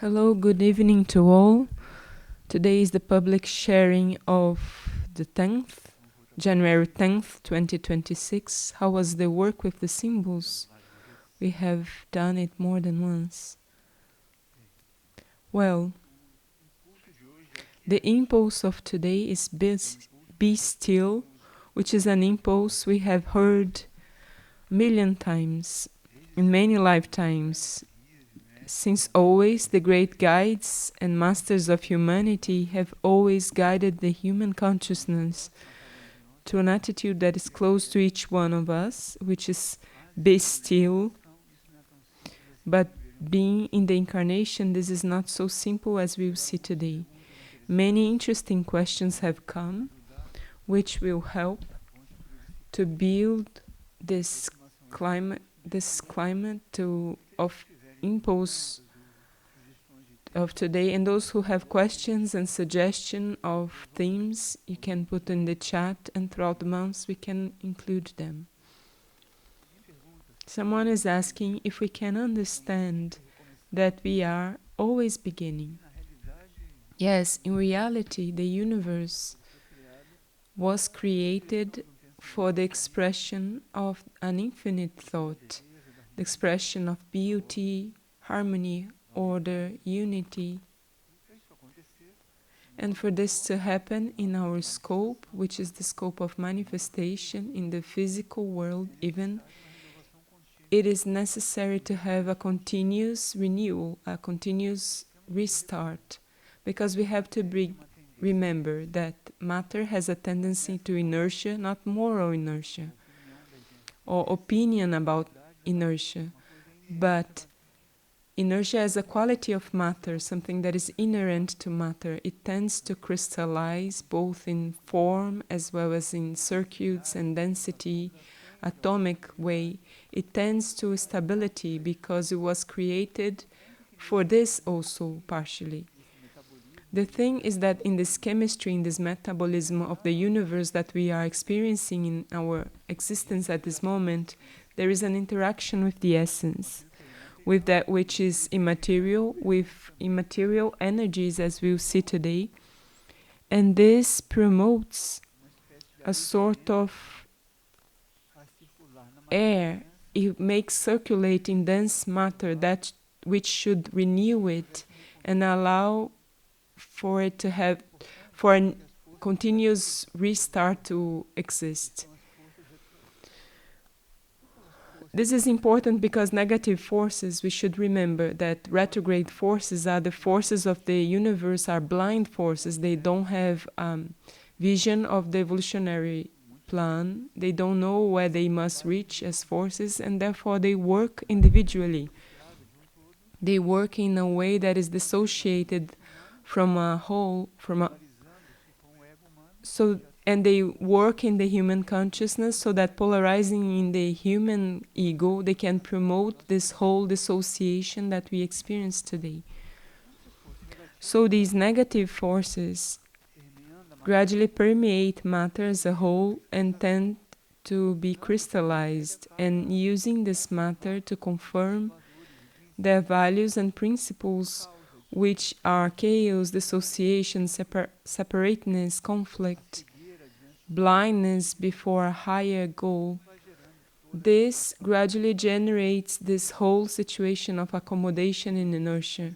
Hello, good evening to all. Today is the public sharing of the 10th, January 10th, 2026. How was the work with the symbols? We have done it more than once. Well, the impulse of today is be still, which is an impulse we have heard a million times, in many lifetimes. Since always, the great guides and masters of humanity have always guided the human consciousness to an attitude that is close to each one of us, which is be still. But being in the incarnation, this is not so simple as we will see today. Many interesting questions have come, which will help to build this climate of impulse of today. And those who have questions and suggestion of themes, you can put in the chat, and throughout the months we can include them. Someone is asking if we can understand that we are always beginning. Yes, in reality, the universe was created for the expression of an infinite thought, the expression of beauty, harmony, order, unity. And for this to happen in our scope, which is the scope of manifestation in the physical world even, it is necessary to have a continuous renewal, a continuous restart, because we have to remember that matter has a tendency to inertia, not moral inertia or opinion about inertia, but inertia is a quality of matter, something that is inherent to matter. It tends to crystallize both in form as well as in circuits and density, atomic way. It tends to stability because it was created for this also partially. The thing is that in this chemistry, in this metabolism of the universe that we are experiencing in our existence at this moment, there is an interaction with the essence, with that which is immaterial, with immaterial energies as we'll see today. And this promotes a sort of air. It makes circulate in dense matter that which should renew it and allow for it to have, for a continuous restart to exist. This is important because negative forces, we should remember that retrograde forces are the forces of the universe, are blind forces. They don't have vision of the evolutionary plan. They don't know where they must reach as forces, and therefore they work individually. They work in a way that is dissociated from a whole, and they work in the human consciousness so that polarizing in the human ego, they can promote this whole dissociation that we experience today. So these negative forces gradually permeate matter as a whole and tend to be crystallized, and using this matter to confirm their values and principles, which are chaos, dissociation, separateness, conflict, blindness before a higher goal. This gradually generates this whole situation of accommodation and inertia.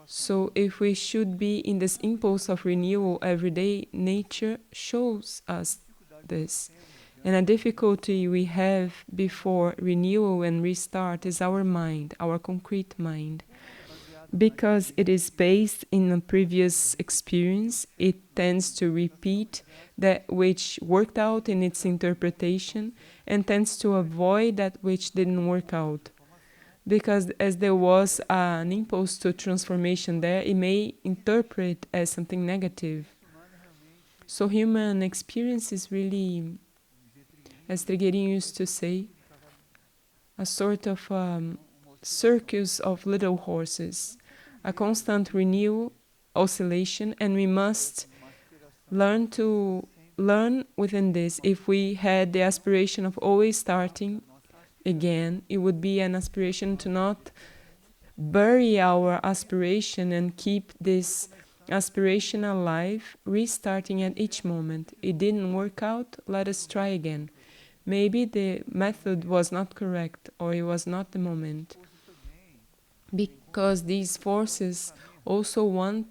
So if we should be in this impulse of renewal every day, nature shows us this. And a difficulty we have before renewal and restart is our mind, our concrete mind. Because it is based in a previous experience, it tends to repeat that which worked out in its interpretation and tends to avoid that which didn't work out. Because as there was an impulse to transformation there, it may interpret as something negative. So human experience is really, as Trigueirinho used to say, a sort of circus of little horses, a constant renewal, oscillation, and we must learn within this. If we had the aspiration of always starting again, it would be an aspiration to not bury our aspiration and keep this aspiration alive, restarting at each moment. It didn't work out, let us try again. Maybe the method was not correct or it was not the moment. Because these forces also want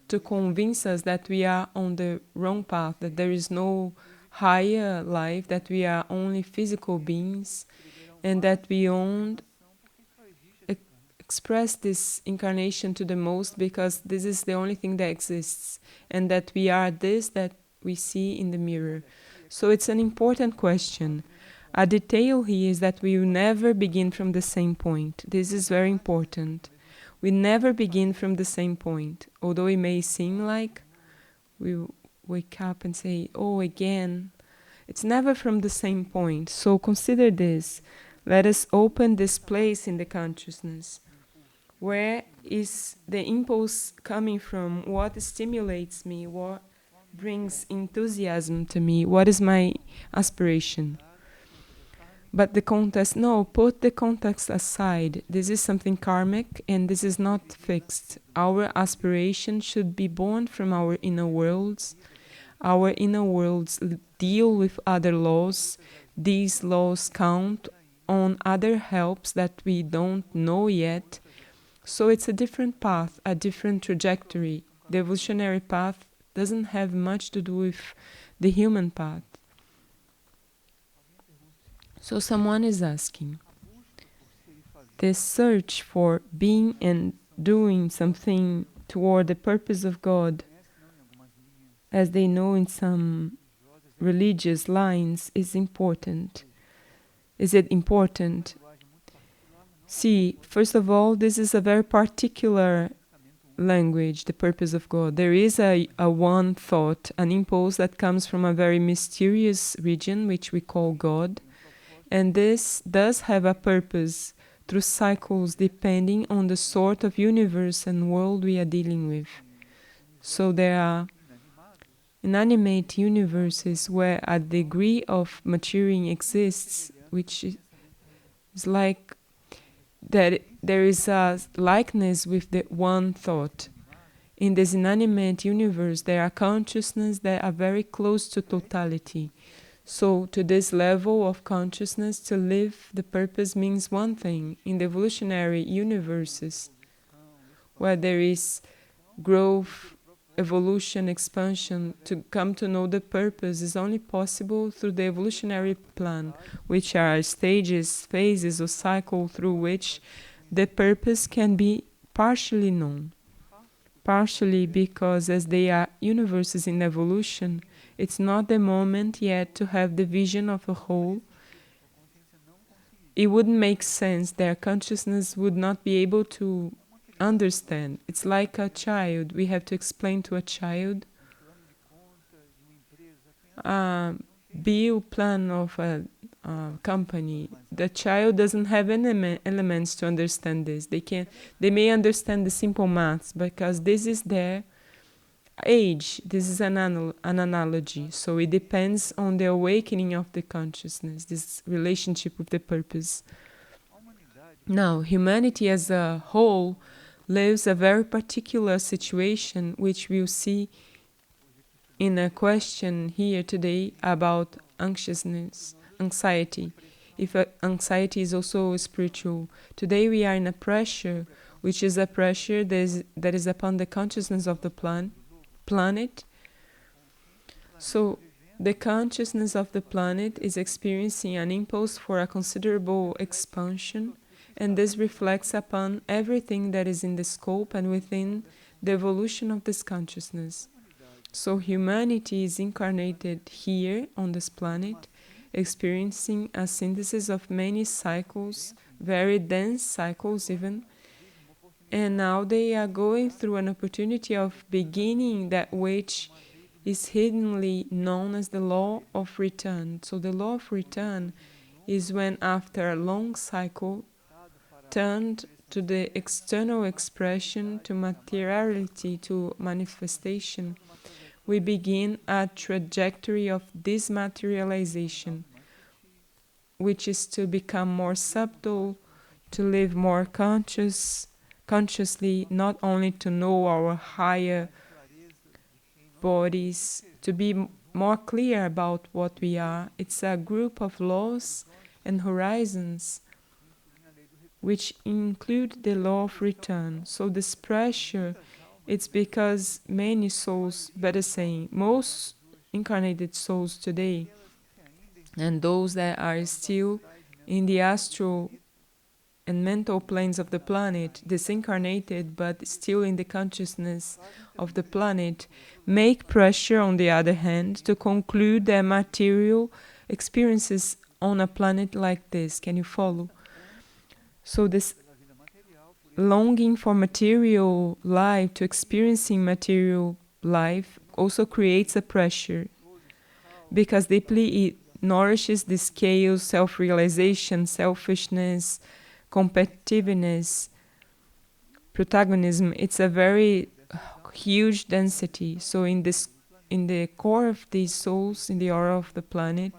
to convince us that we are on the wrong path, that there is no higher life, that we are only physical beings, and that we only express this incarnation to the most because this is the only thing that exists, and that we are this that we see in the mirror. So it's an important question. A detail here is that we will never begin from the same point. This is very important. We never begin from the same point. Although it may seem like we wake up and say, oh, again. It's never from the same point. So consider this. Let us open this place in the consciousness. Where is the impulse coming from? What stimulates me? What brings enthusiasm to me? What is my aspiration? But the context, no, put the context aside. This is something karmic and this is not fixed. Our aspiration should be born from our inner worlds. Our inner worlds deal with other laws. These laws count on other helps that we don't know yet. So it's a different path, a different trajectory. The evolutionary path doesn't have much to do with the human path. So someone is asking, the search for being and doing something toward the purpose of God, as they know in some religious lines, is important. Is it important? See, first of all, this is a very particular language, the purpose of God. There is a one thought, an impulse that comes from a very mysterious region, which we call God. And this does have a purpose through cycles depending on the sort of universe and world we are dealing with. So there are inanimate universes where a degree of maturing exists, which is like that there is a likeness with the one thought. In this inanimate universe, there are consciousnesses that are very close to totality. So to this level of consciousness, to live the purpose means one thing. In the evolutionary universes, where there is growth, evolution, expansion, to come to know the purpose is only possible through the evolutionary plan, which are stages, phases, or cycle through which the purpose can be partially known. Partially because as they are universes in evolution, it's not the moment yet to have the vision of a whole. It wouldn't make sense. Their consciousness would not be able to understand. It's like a child. We have to explain to a child a bill plan of a company. The child doesn't have any elements to understand this. They may understand the simple maths because this is their age. This is an analogy. So it depends on the awakening of the consciousness, this relationship with the purpose. Now, humanity as a whole lives a very particular situation, which we'll see in a question here today about anxiety. If anxiety is also spiritual. Today we are in a pressure, which is a pressure that is upon the consciousness of the planet. So the consciousness of the planet is experiencing an impulse for a considerable expansion, and this reflects upon everything that is in the scope and within the evolution of this consciousness. So humanity is incarnated here on this planet, experiencing a synthesis of many cycles, very dense cycles even, and now they are going through an opportunity of beginning that which is hiddenly known as the law of return. So the law of return is when after a long cycle turned to the external expression, to materiality, to manifestation, we begin a trajectory of dismaterialization, which is to become more subtle, to live more conscious, consciously, not only to know our higher bodies, to be more clear about what we are. It's a group of laws and horizons which include the law of return. So this pressure, it's because many souls, better saying, most incarnated souls today, and those that are still in the astral and mental planes of the planet, disincarnated but still in the consciousness of the planet, make pressure, on the other hand, to conclude their material experiences on a planet like this. Can you follow? So this longing for material life, to experiencing material life, also creates a pressure, because deeply it nourishes this chaos, self-realization, selfishness, competitiveness, protagonism. It's a very huge density. So in the core of these souls, in the aura of the planet,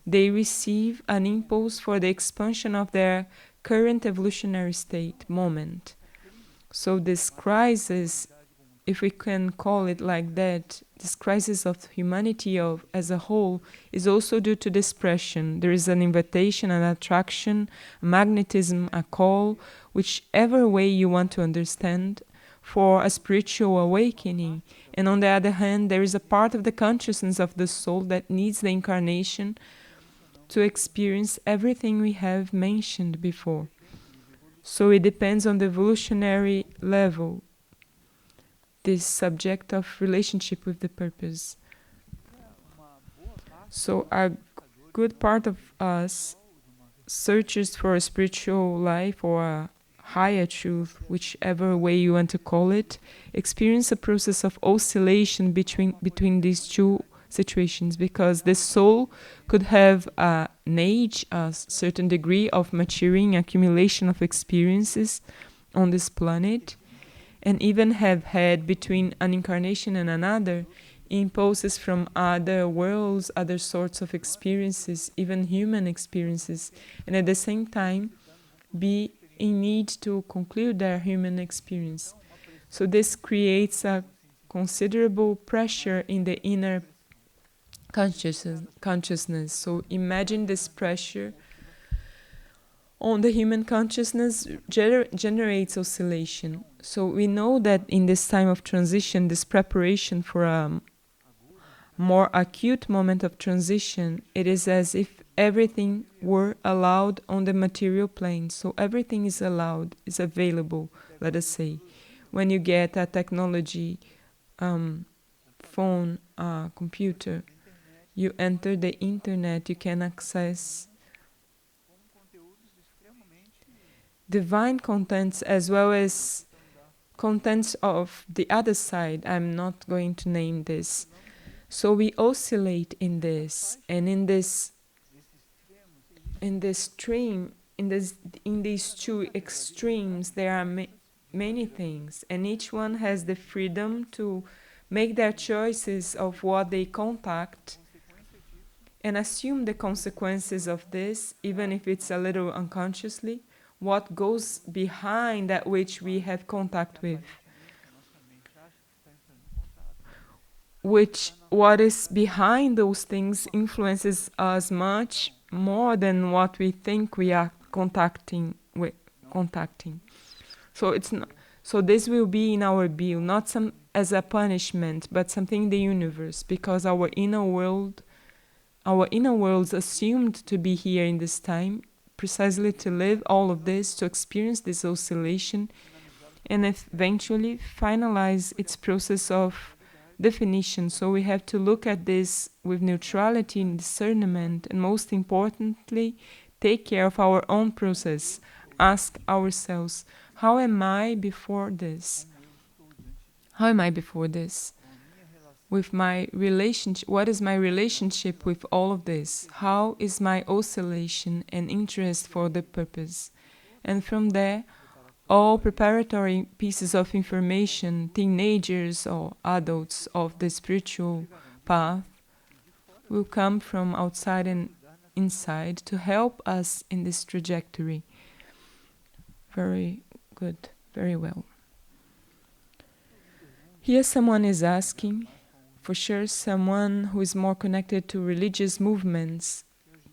they receive an impulse for the expansion of their current evolutionary state moment. So this crisis, if we can call it like that, this crisis of humanity as a whole, is also due to this pressure. There is an invitation, an attraction, a magnetism, a call, whichever way you want to understand, for a spiritual awakening. And on the other hand, there is a part of the consciousness of the soul that needs the incarnation to experience everything we have mentioned before. So it depends on the evolutionary level, this subject of relationship with the purpose. So a good part of us searches for a spiritual life or a higher truth, whichever way you want to call it, experience a process of oscillation between these two situations, because the soul could have an age, a certain degree of maturing, accumulation of experiences on this planet, and even have had, between an incarnation and another, impulses from other worlds, other sorts of experiences, even human experiences, and at the same time be in need to conclude their human experience. So this creates a considerable pressure in the inner consciousness. So imagine this pressure on the human consciousness generates oscillation. So we know that in this time of transition, this preparation for a more acute moment of transition, it is as if everything were allowed on the material plane. So everything is allowed, is available, let us say. When you get a technology, phone, computer, you enter the internet, you can access divine contents as well as contents of the other side. I'm not going to name this. So we oscillate in this, and in this stream, in these two extremes, there are many things, and each one has the freedom to make their choices of what they contact and assume the consequences of this, even if it's a little unconsciously, what goes behind that which we have contact with. What is behind those things influences us much more than what we think we are contacting. So it's not, so this will be in our bill, not some as a punishment, but something in the universe, because our inner worlds assumed to be here in this time, precisely to live all of this, to experience this oscillation, and eventually finalize its process of definition. So we have to look at this with neutrality and discernment, and most importantly, take care of our own process. Ask ourselves, how am I before this? How am I before this? With my relationship, what is my relationship with all of this? How is my oscillation and interest for the purpose? And from there, all preparatory pieces of information, teenagers or adults of the spiritual path, will come from outside and inside to help us in this trajectory. Very good. Very well. Here someone is asking, for sure someone who is more connected to religious movements,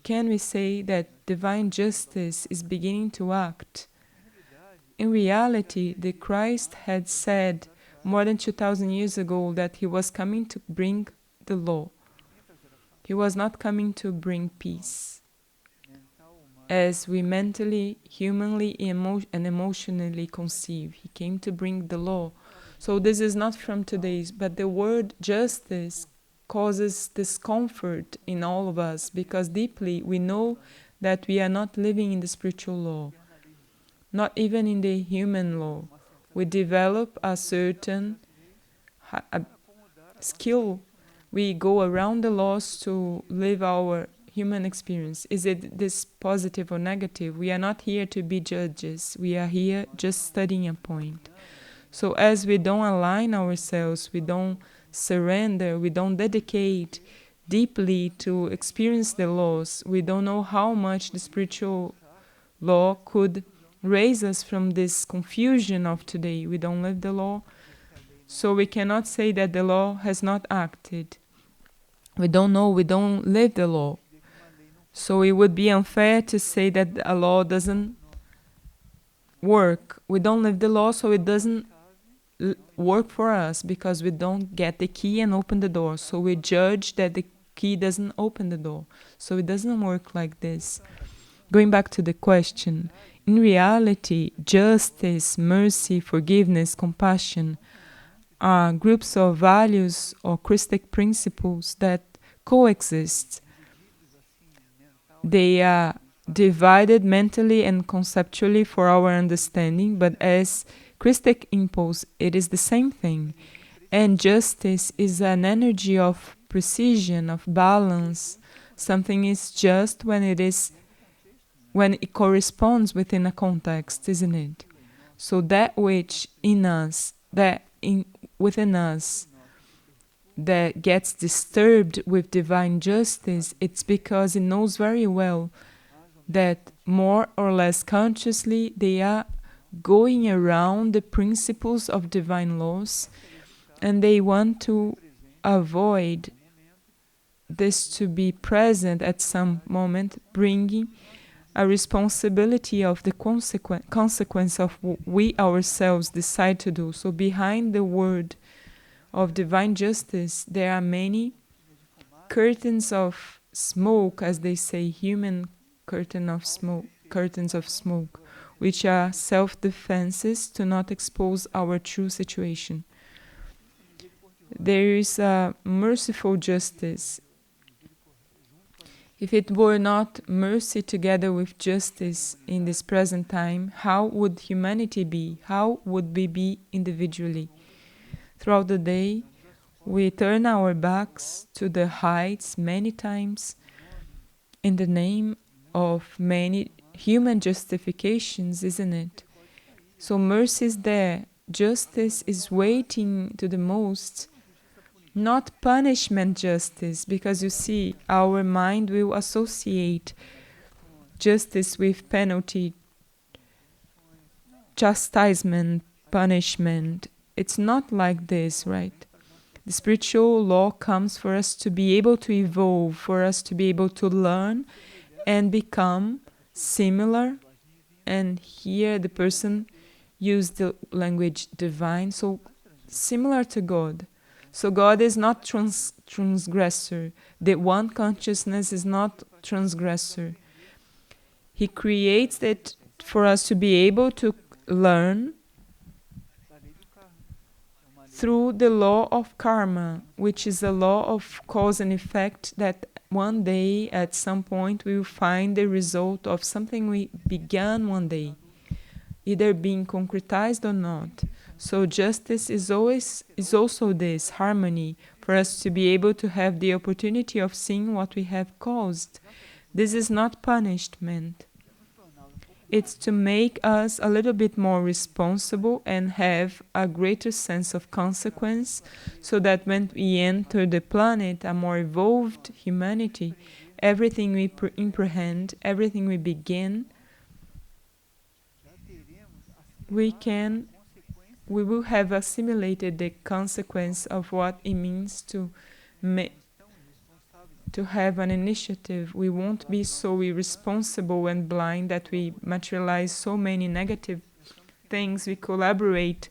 can we say that divine justice is beginning to act? In reality, the Christ had said more than 2,000 years ago that he was coming to bring the law. He was not coming to bring peace, as we mentally, humanly, and emotionally conceive. He came to bring the law. So this is not from today's, but the word justice causes discomfort in all of us, because deeply we know that we are not living in the spiritual law, not even in the human law. We develop a certain skill. We go around the laws to live our human experience. Is it this positive or negative? We are not here to be judges. We are here just studying a point. So as we don't align ourselves, we don't surrender, we don't dedicate deeply to experience the laws, we don't know how much the spiritual law could raise us from this confusion of today. We don't live the law, so we cannot say that the law has not acted. We don't know, we don't live the law. So it would be unfair to say that a law doesn't work. We don't live the law, so it doesn't work for us, because we don't get the key and open the door. So we judge that the key doesn't open the door. So it doesn't work like this. Going back to the question, in reality, justice, mercy, forgiveness, compassion are groups of values or Christic principles that coexist. They are divided mentally and conceptually for our understanding, but as Christic impulse, it is the same thing. And justice is an energy of precision, of balance. Something is just when it corresponds within a context, isn't it? So that which in us, within us, that gets disturbed with divine justice, it's because it knows very well that more or less consciously they are going around the principles of divine laws, and they want to avoid this to be present at some moment, bringing a responsibility of the consequence of what we ourselves decide to do. So behind the word of divine justice, there are many curtains of smoke, as they say, human curtains of smoke, which are self-defenses to not expose our true situation. There is a merciful justice. If it were not mercy together with justice in this present time, how would humanity be? How would we be individually? Throughout the day, we turn our backs to the heights many times in the name of many human justifications, isn't it? So mercy is there. Justice is waiting to the most. Not punishment justice, because you see, our mind will associate justice with penalty, chastisement, punishment. It's not like this, right? The spiritual law comes for us to be able to evolve, for us to be able to learn and become similar. And here the person used the language divine, so similar to God. So God is not transgressor. The one consciousness is not transgressor. He creates it for us to be able to learn through the law of karma, which is a law of cause and effect, that one day, at some point, we will find the result of something we began one day, either being concretized or not. So justice is also this harmony, for us to be able to have the opportunity of seeing what we have caused. This is not punishment. It's to make us a little bit more responsible and have a greater sense of consequence, so that when we enter the planet, a more evolved humanity, everything we apprehend, everything we begin, we can we will have assimilated the consequence of what it means to to have an initiative. We won't be so irresponsible and blind that we materialize so many negative things. We collaborate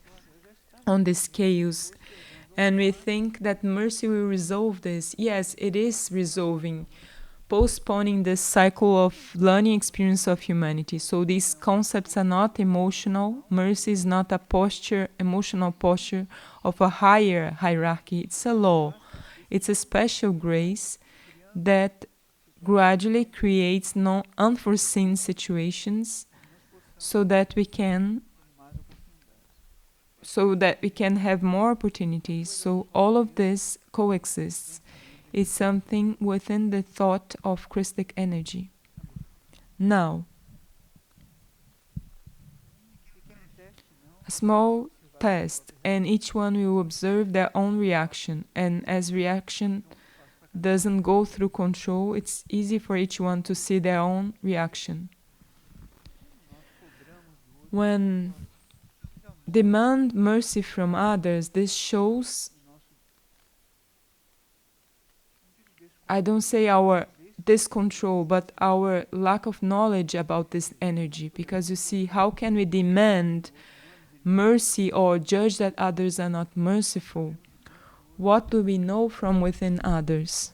on the scales and we think that mercy will resolve this. Yes, it is resolving, postponing the cycle of learning experience of humanity. So these concepts are not emotional. Mercy is not a posture, emotional posture of a higher hierarchy. It's a law. It's a special grace that gradually creates unforeseen situations so that we can have more opportunities. So all of this coexists. It's something within the thought of Christic energy. Now, a small test, and each one will observe their own reaction. And as reaction doesn't go through control, it's easy for each one to see their own reaction. When demand mercy from others, this shows, I don't say our discontrol, but our lack of knowledge about this energy. Because you see, how can we demand mercy or judge that others are not merciful? What do we know from within others?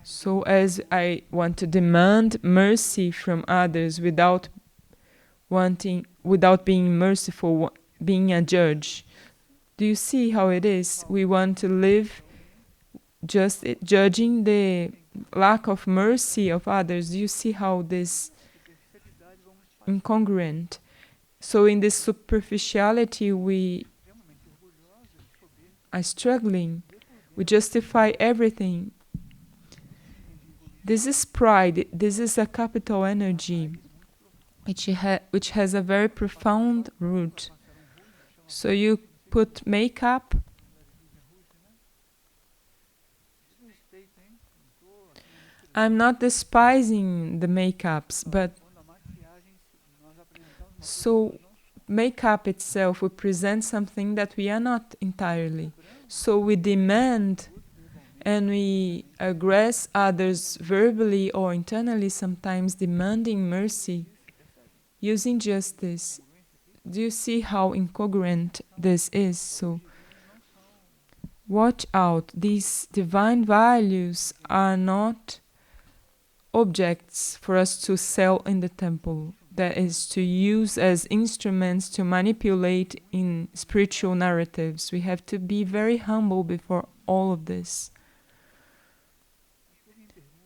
So as I want to demand mercy from others without being merciful, being a judge, do you see how it is? We want to live just judging the lack of mercy of others. Do you see how this incongruent? So in this superficiality we are struggling. We justify everything. This is pride. This is a capital energy which has a very profound root. So you put makeup. I'm not despising the makeups, but so makeup itself will present something that we are not entirely. So we demand and we aggress others verbally or internally, sometimes demanding mercy, using justice. Do you see how incongruent this is? So watch out. These divine values are not objects for us to sell in the temple, that is, to use as instruments to manipulate in spiritual narratives. We have to be very humble before all of this.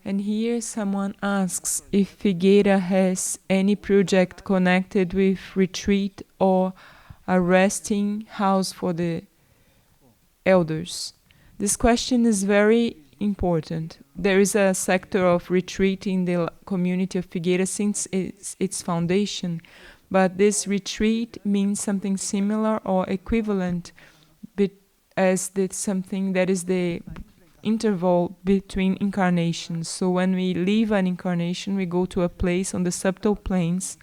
And here someone asks if Figueira has any project connected with retreat or a resting house for the elders. This question is very important. There is a sector of retreat in the community of Figueira since its foundation, but this retreat means something similar or equivalent as something that is the interval between incarnations. So when we leave an incarnation, we go to a place on the subtle planes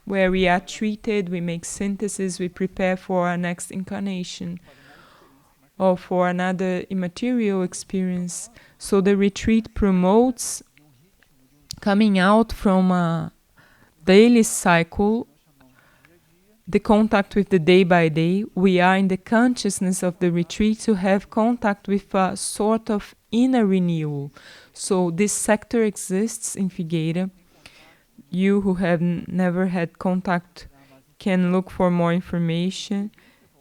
where we are treated, we make synthesis, we prepare for our next incarnation or for another immaterial experience. So the retreat promotes coming out from a daily cycle, the contact with the day by day. We are in the consciousness of the retreat to have contact with a sort of inner renewal. So this sector exists in Figueira. You who have never had contact can look for more information.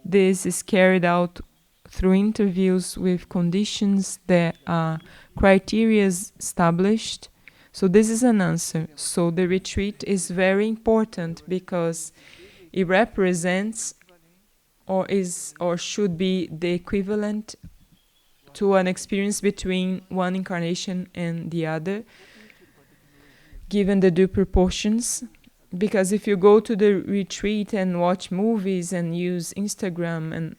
This is carried out through interviews with conditions that are criteria established. So this is an answer. So the retreat is very important because it represents or should be the equivalent to an experience between one incarnation and the other, given the due proportions. Because if you go to the retreat and watch movies and use Instagram, and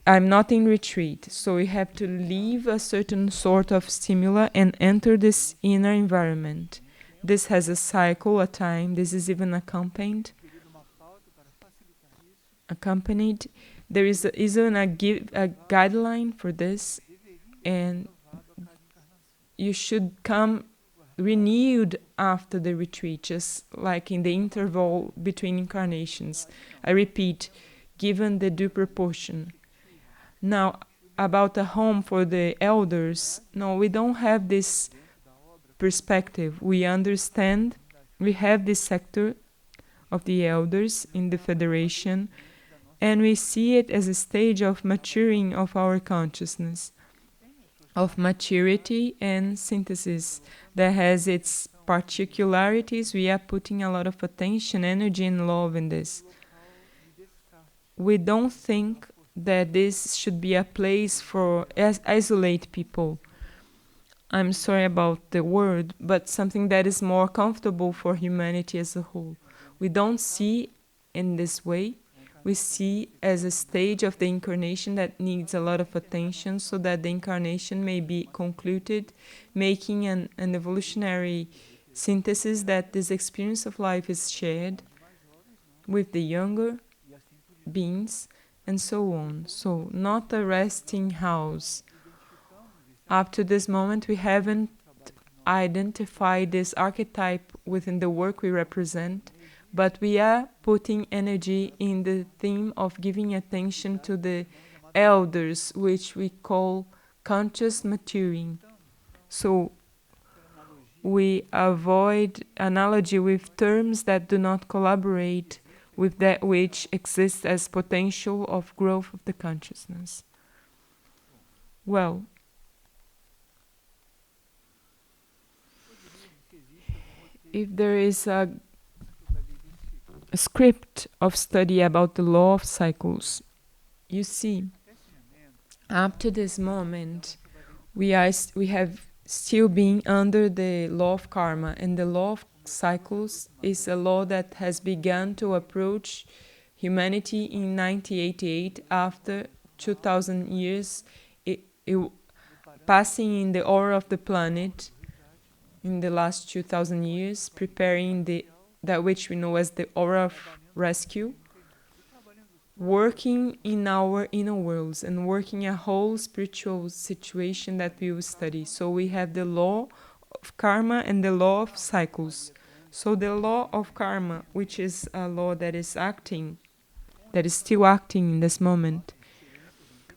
I'm not in retreat, so you have to leave a certain sort of stimuli and enter this inner environment. This has a cycle, a time. This is even accompanied accompanied. There is isn't a guideline for this, and you should come renewed after the retreat, just like in the interval between incarnations. I repeat, given the due proportion. Now, about a home for the elders, no, we don't have this perspective. We understand we have this sector of the elders in the federation, and we see it as a stage of maturing of our consciousness, of maturity and synthesis that has its particularities. We are putting a lot of attention, energy, and love in this. We don't think that this should be a place for isolate people. I'm sorry about the word, but something that is more comfortable for humanity as a whole. We don't see in this way. We see as a stage of the incarnation that needs a lot of attention so that the incarnation may be concluded, making an evolutionary synthesis that this experience of life is shared with the younger beings and so on. So, not a resting house. Up to this moment, we haven't identified this archetype within the work we represent, but we are putting energy in the theme of giving attention to the elders, which we call conscious maturing. So we avoid analogy with terms that do not collaborate with that which exists as potential of growth of the consciousness. Well, if there is a script of study about the law of cycles, you see, up to this moment, we have still been under the law of karma, and the law of cycles is a law that has begun to approach humanity in 1988 after 2000 years passing in the aura of the planet in the last 2000 years, preparing that which we know as the aura of rescue, working in our inner worlds and working a whole spiritual situation that we will study. So we have the law of karma and the law of cycles. So the law of karma, which is a law that is still acting in this moment,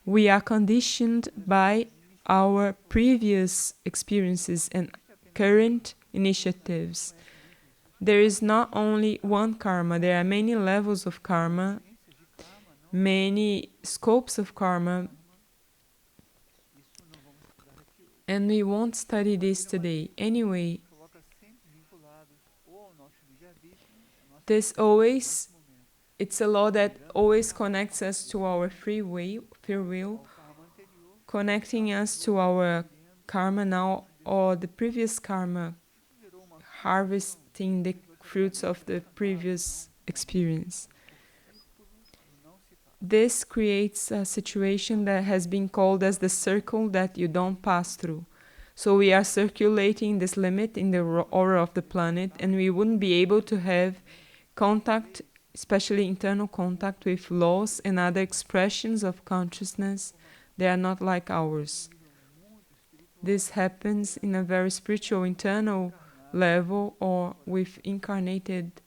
we are conditioned by our previous experiences and current initiatives. There is not only one karma, there are many levels of karma, many scopes of karma, and we won't study this today. Anyway, it's a law that always connects us to our free will, connecting us to our karma now or the previous karma, harvesting the fruits of the previous experience. This creates a situation that has been called as the circle that you don't pass through. So we are circulating this limit in the aura of the planet, and we wouldn't be able to have contact, especially internal contact, with laws and other expressions of consciousness. They are not like ours. This happens in a very spiritual internal level or with incarnated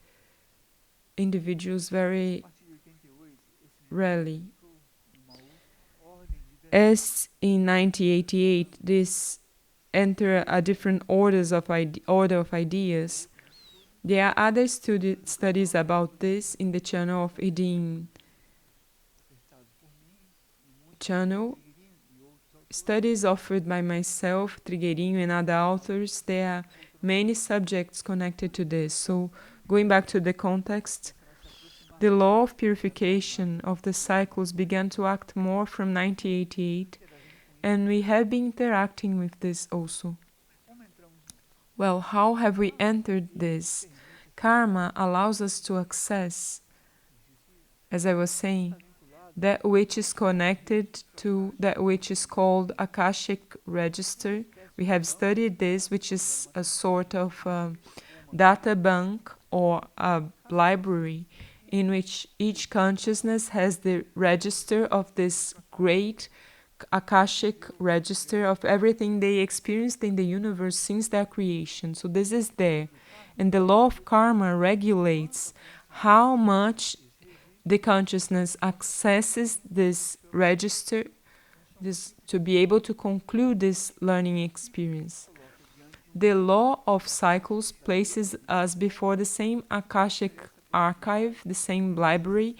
individuals very rarely. As in 1988, this enter a different order of ideas. There are other studies about this in the channel of Irdin channel. Studies offered by myself, Trigueirinho, and other authors. There are many subjects connected to this. So, going back to the context, the law of purification of the cycles began to act more from 1988, and we have been interacting with this also. Well, how have we entered this? Karma allows us to access, as I was saying, that which is connected to that which is called Akashic Register. We have studied this, which is a sort of data bank or a library in which each consciousness has the register of this great Akashic register of everything they experienced in the universe since their creation. So this is there. And the law of karma regulates how much the consciousness accesses this register, this, to be able to conclude this learning experience. The law of cycles places us before the same Akashic archive, the same library,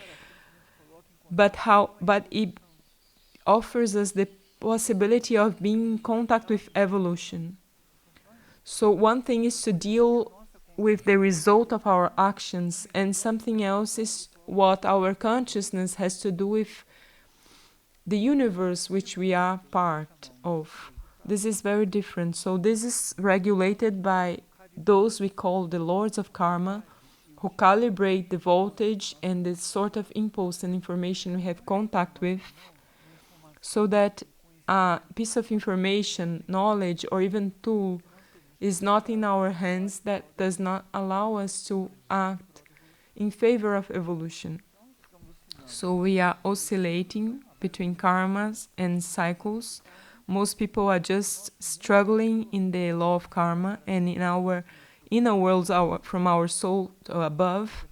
but it offers us the possibility of being in contact with evolution. So one thing is to deal with the result of our actions, and something else is what our consciousness has to do with the universe which we are part of. This is very different. So this is regulated by those we call the lords of karma, who calibrate the voltage and the sort of impulse and information we have contact with, so that a piece of information, knowledge, or even tool is not in our hands that does not allow us to act in favor of evolution. So we are oscillating between karmas and cycles. Most people are just struggling in the law of karma, and in our inner worlds, from our soul to above,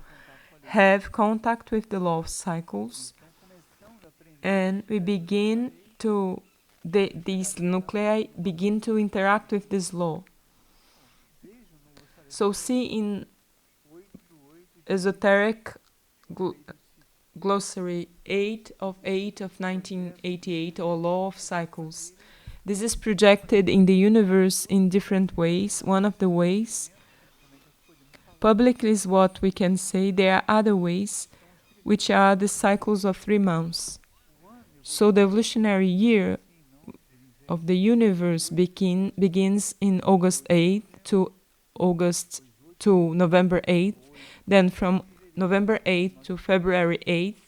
have contact with the law of cycles, and we begin to these nuclei begin to interact with this law. So see in esoteric glossary 8 of 1988, or law of cycles. This is projected in the universe in different ways. One of the ways, publicly, is what we can say. There are other ways, which are the cycles of 3 months. So the evolutionary year of the universe begins in August 8th to November 8th. Then from November 8th to February 8th,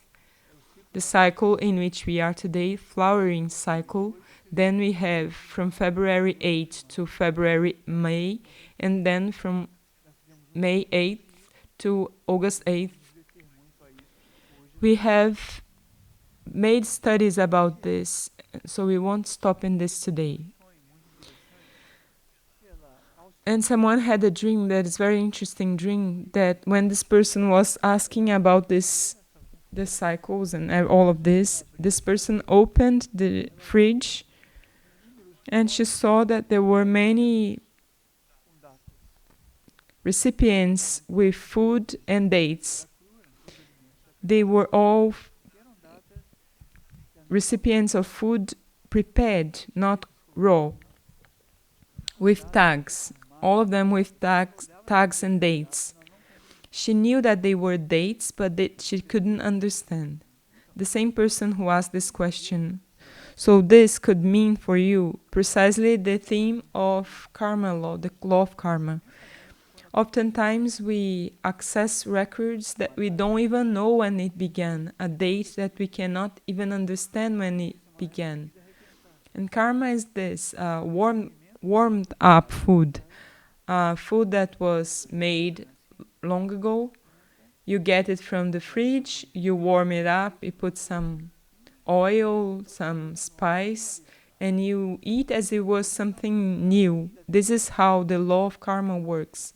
the cycle in which we are today, flowering cycle. Then we have from February 8th to May, and then from May 8th to August 8th. We have made studies about this, so we won't stop in this today. And someone had a dream that is very interesting dream, that when this person was asking about the cycles and all of this person opened the fridge and she saw that there were many recipients with food and dates. They were all recipients of food prepared, not raw, with tags. All of them with tags and dates. She knew that they were dates, but she couldn't understand. The same person who asked this question. So this could mean for you precisely the theme of karma law, the law of karma. Oftentimes we access records that we don't even know when it began, a date that we cannot even understand when it began. And karma is this warmed up food. Food that was made long ago. You get it from the fridge, you warm it up, you put some oil, some spice, and you eat as it was something new. This is how the law of karma works.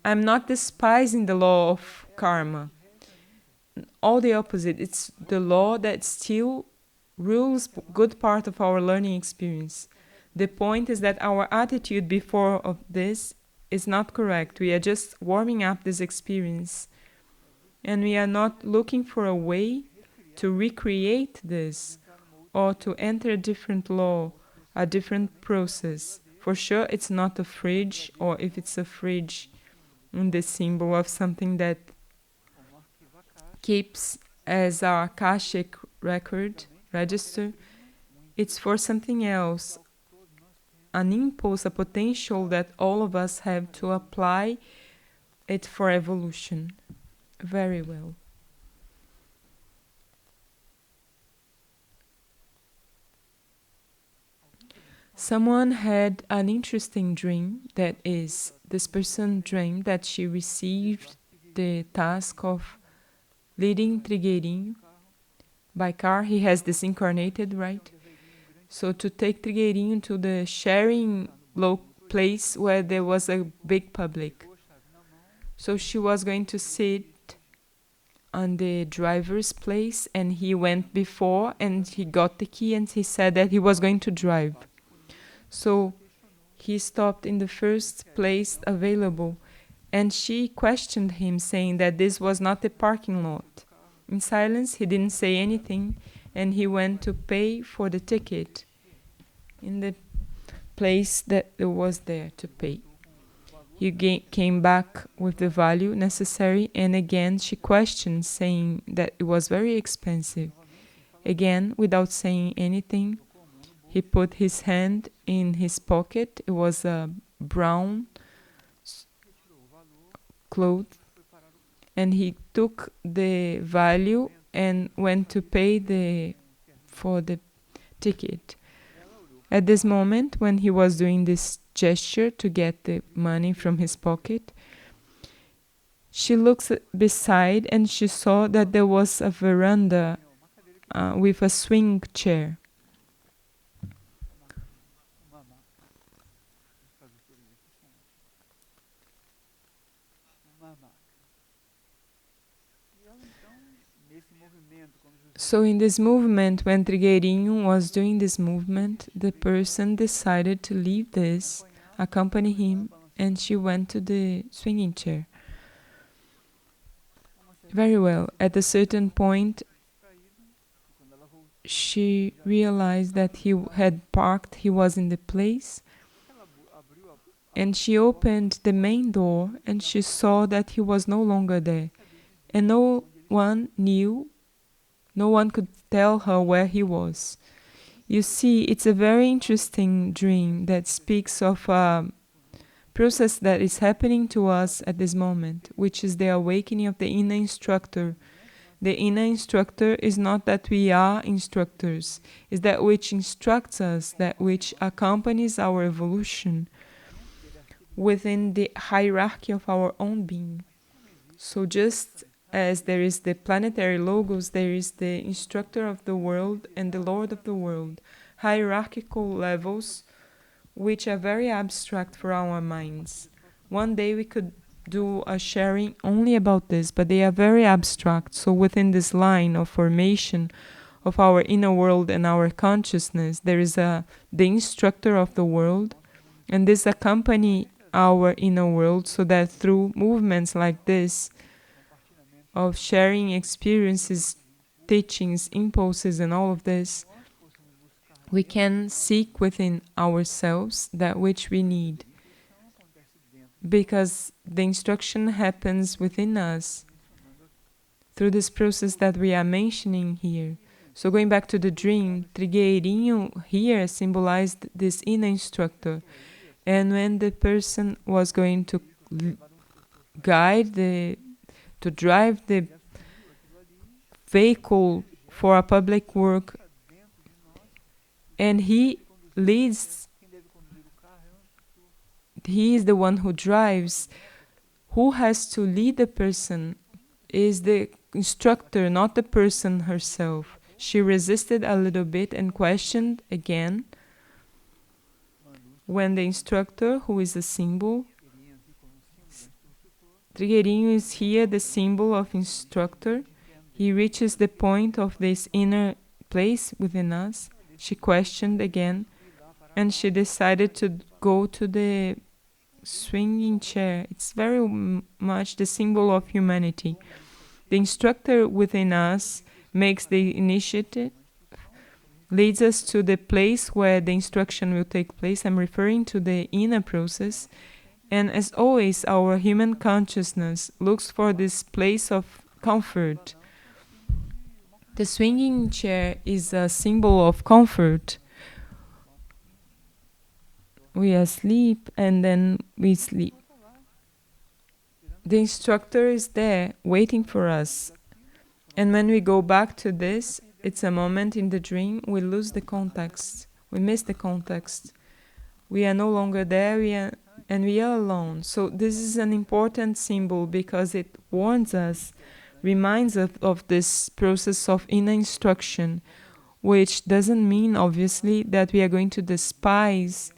I'm not despising the law of karma. All the opposite. It's the law that still rules good part of our learning experience. The point is that our attitude before of this is not correct. We are just warming up this experience. And we are not looking for a way to recreate this or to enter a different law, a different process. For sure, it's not a fridge, or if it's a fridge, the symbol of something that keeps as our Akashic register. It's for something else, an impulse, a potential that all of us have to apply it for evolution. Very well. Someone had an interesting dream, that is, this person dreamed that she received the task of leading Trigueirinho by car. He has disincarnated, right? So to take Trigueirinho to the sharing place where there was a big public. So she was going to sit on the driver's place, and he went before and he got the key and he said that he was going to drive. So he stopped in the first place available, and she questioned him, saying that this was not the parking lot. In silence, he didn't say anything, and he went to pay for the ticket in the place that was there to pay. He came back with the value necessary, and again she questioned, saying that it was very expensive. Again, without saying anything, he put his hand in his pocket. It was a brown cloth, and he took the value and went to pay for the ticket. At this moment, when he was doing this gesture to get the money from his pocket, she looks beside and she saw that there was a veranda with a swing chair. So in this movement, when Trigueirinho was doing this movement, the person decided to leave this, accompany him, and she went to the swinging chair. Very well. At a certain point, she realized that he had parked, he was in the place, and she opened the main door and she saw that he was no longer there. And no one knew, no one could tell her where he was. You see, it's a very interesting dream that speaks of a process that is happening to us at this moment, which is the awakening of the inner instructor. The inner instructor is not that we are instructors, it's that which instructs us, that which accompanies our evolution within the hierarchy of our own being. So just as there is the planetary logos, there is the instructor of the world and the lord of the world, hierarchical levels which are very abstract for our minds. One day we could do a sharing only about this, but they are very abstract. So within this line of formation of our inner world and our consciousness, there is the instructor of the world, and this accompany our inner world, so that through movements like this of sharing experiences, teachings, impulses, and all of this, we can seek within ourselves that which we need, because the instruction happens within us through this process that we are mentioning here. So going back to the dream, Trigueirinho here symbolized this inner instructor, and when the person was going to to drive the vehicle for a public work, and he is the one who drives. Who has to lead the person is the instructor, not the person herself. She resisted a little bit and questioned again. When the instructor, who is a symbol, Trigueirinho is here the symbol of instructor, he reaches the point of this inner place within us. She questioned again, and she decided to go to the swinging chair. It's very much the symbol of humanity. The instructor within us makes the initiative, leads us to the place where the instruction will take place. I'm referring to the inner process. And as always, our human consciousness looks for this place of comfort. The swinging chair is a symbol of comfort. We are asleep and then we sleep. The instructor is there waiting for us. And when we go back to this, it's a moment in the dream we lose the context. We miss the context. We are no longer there, and we are alone. So this is an important symbol because it warns us reminds us of this process of inner instruction, which doesn't mean, obviously, that we are going to despise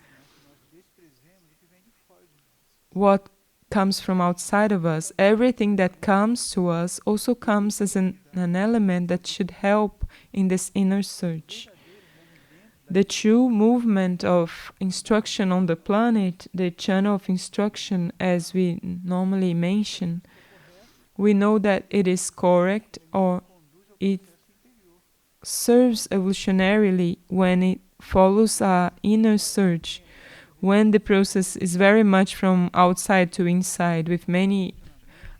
what comes from outside of us. Everything that comes to us also comes as an element that should help in this inner search. The true movement of instruction on the planet, the channel of instruction as we normally mention, we know that it is correct, or it serves evolutionarily when it follows our inner search, when the process is very much from outside to inside, with many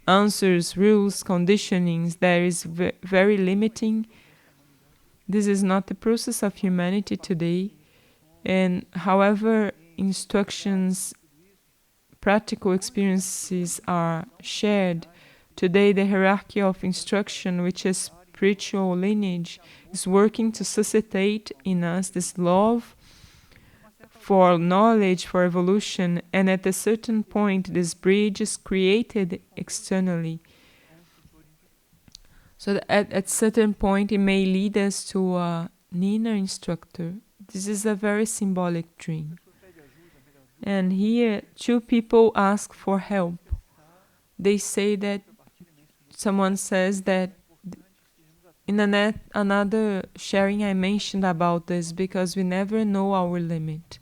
answers, rules, conditionings, there is very limiting. This is not the process of humanity today. And however instructions, practical experiences are shared, today the hierarchy of instruction, which is spiritual lineage, is working to suscitate in us this love for knowledge, for evolution, and at a certain point this bridge is created externally. So that at a certain point it may lead us to an inner instructor. This is a very symbolic dream. And here two people ask for help. They say that someone says that in another sharing I mentioned about this, because we never know our limit.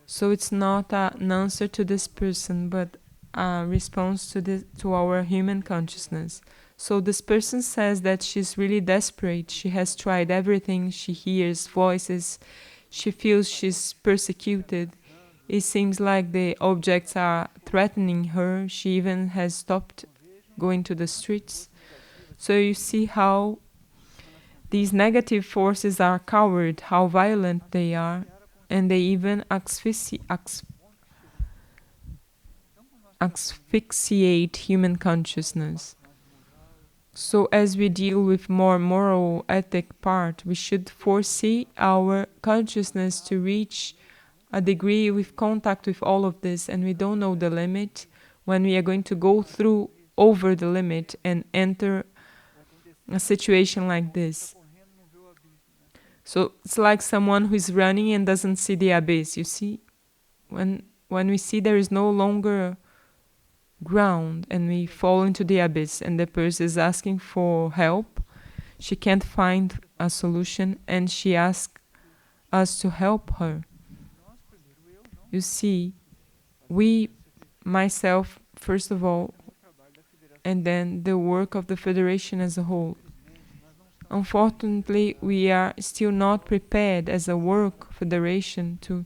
So it's not an answer to this person, but a response to our human consciousness. So this person says that she's really desperate. She has tried everything. She hears voices. She feels she's persecuted. It seems like the objects are threatening her. She even has stopped going to the streets. So you see how these negative forces are coward, how violent they are, and they even asphyxiate human consciousness. So as we deal with more moral, ethic part, we should foresee our consciousness to reach a degree with contact with all of this, and we don't know the limit, when we are going to go through over the limit and enter a situation like this. So it's like someone who is running and doesn't see the abyss, you see? When we see there is no longer ground and we fall into the abyss and the person is asking for help, she can't find a solution and she asks us to help her. You see, myself, first of all, and then the work of the Federation as a whole. Unfortunately, we are still not prepared as a work federation to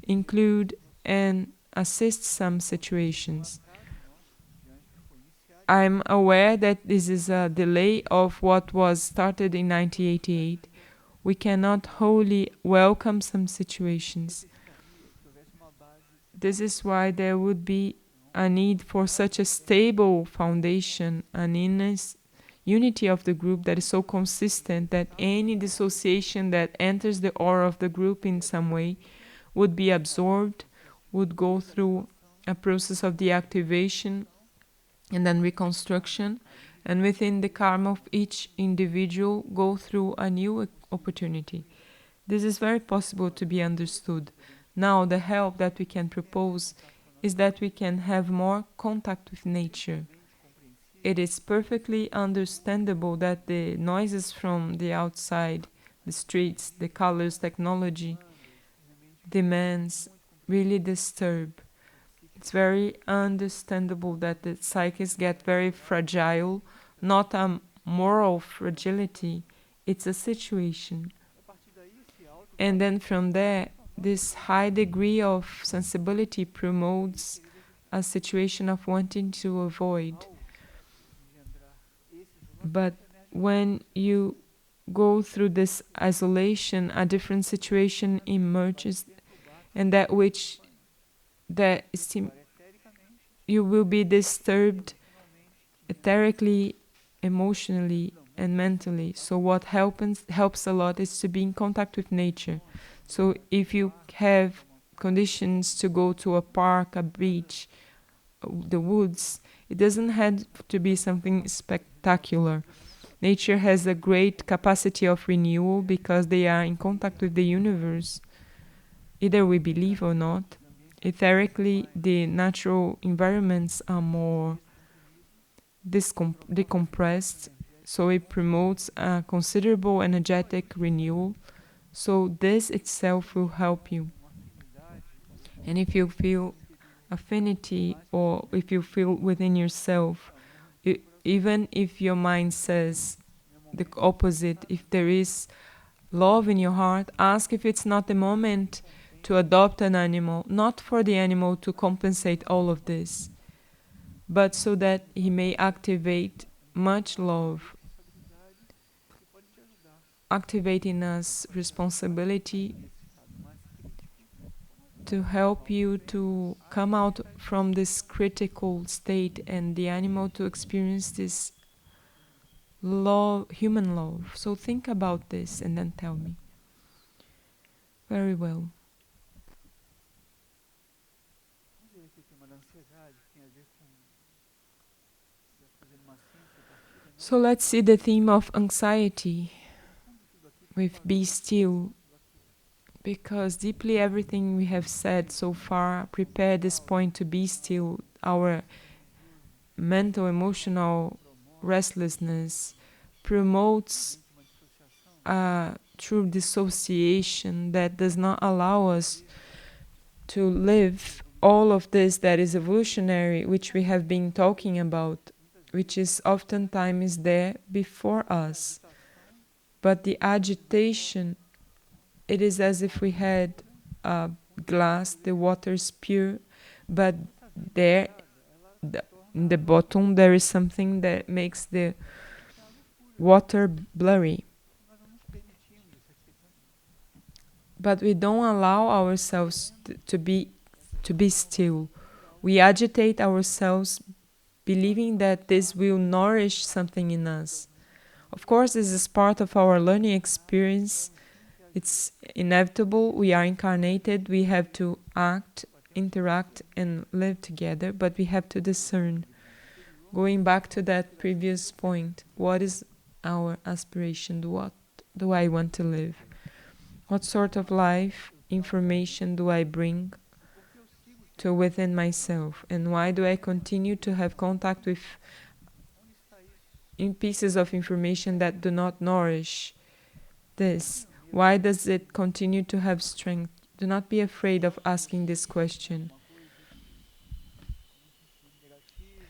include and assist some situations. I'm aware that this is a delay of what was started in 1988. We cannot wholly welcome some situations. This is why there would be a need for such a stable foundation, an inner unity of the group that is so consistent that any dissociation that enters the aura of the group in some way would be absorbed, would go through a process of deactivation and then reconstruction, and within the karma of each individual go through a new opportunity. This is very possible to be understood. Now the help that we can propose is that we can have more contact with nature. It is perfectly understandable that the noises from the outside, the streets, the colors, technology, demands really disturb. It's very understandable that the psyches get very fragile, not a moral fragility, it's a situation. And then from there, this high degree of sensibility promotes a situation of wanting to avoid. But when you go through this isolation, a different situation emerges, and you will be disturbed etherically, emotionally, and mentally. So what helps a lot is to be in contact with nature. So if you have conditions to go to a park, a beach, the woods, it doesn't have to be something spectacular. Nature has a great capacity of renewal because they are in contact with the universe, either we believe or not. Etherically, the natural environments are more decompressed, so it promotes a considerable energetic renewal. So this itself will help you. And if you feel affinity, or if you feel within yourself, even if your mind says the opposite, if there is love in your heart, ask if it's not the moment to adopt an animal, not for the animal to compensate all of this, but so that he may activate much love, activating us responsibility to help you to come out from this critical state and the animal to experience this love, human love. So think about this and then tell me. Very well. So let's see the theme of anxiety with be still, because deeply everything we have said so far prepare this point to be still. Our mental, emotional restlessness promotes a true dissociation that does not allow us to live all of this that is evolutionary, which we have been talking about, which is oftentimes there before us. But the agitation, it is as if we had a glass, the water is pure, but there, in the bottom, there is something that makes the water blurry. But we don't allow ourselves to be still. We agitate ourselves, believing that this will nourish something in us. Of course, this is part of our learning experience. It's inevitable. We are incarnated. We have to act, interact, and live together, but we have to discern. Going back to that previous point, what is our aspiration? What do I want to live? What sort of life, information do I bring to within myself? And why do I continue to have contact with pieces of information that do not nourish this? Why does it continue to have strength? Do not be afraid of asking this question.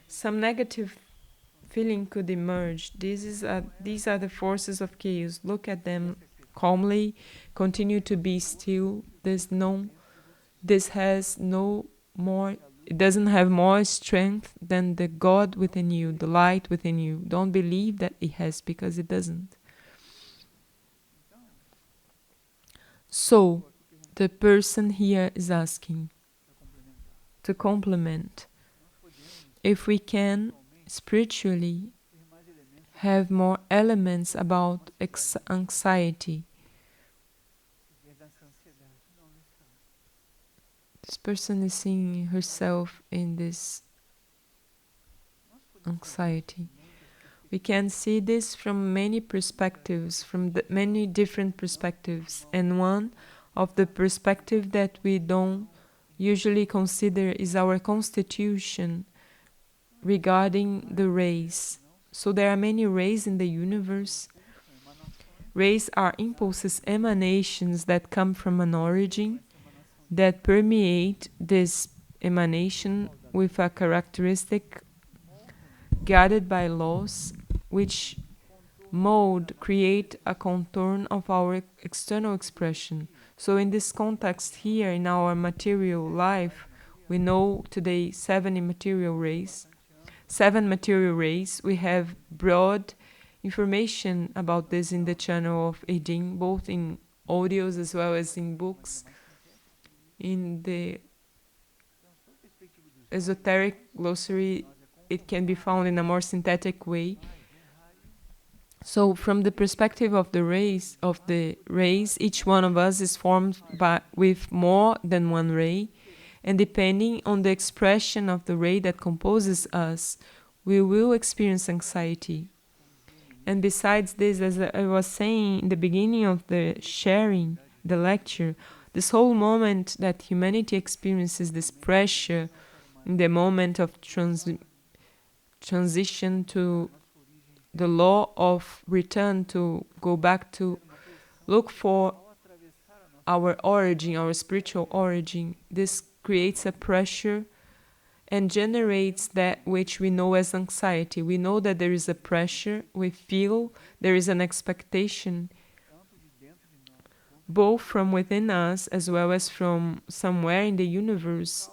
Some negative feeling could emerge. These are the forces of chaos. Look at them calmly. Continue to be still. This has no more. It doesn't have more strength than the God within you, the light within you. Don't believe that it has, because it doesn't. So, the person here is asking to complement. If we can spiritually have more elements about anxiety. This person is seeing herself in this anxiety. We can see this from many perspectives, from many different perspectives. And one of the perspectives that we don't usually consider is our constitution regarding the rays. So there are many rays in the universe. Rays are impulses, emanations that come from an origin, that permeate this emanation with a characteristic guided by laws which create a contour of our external expression. So in this context here, in our material life, we know today 7 material rays. We have broad information about this in the channel of Irdin, both in audios as well as in books. In the esoteric glossary, it can be found in a more synthetic way. So from the perspective of the rays, each one of us is formed with more than one ray, And depending on the expression of the ray that composes us, we will experience anxiety. And besides this, as I was saying in the beginning of the sharing, the lecture, this whole moment that humanity experiences this pressure in the moment of transition to the law of return, to go back to look for our origin, our spiritual origin. This creates a pressure and generates that which we know as anxiety. We know that there is a pressure, we feel there is an expectation, both from within us as well as from somewhere in the universe.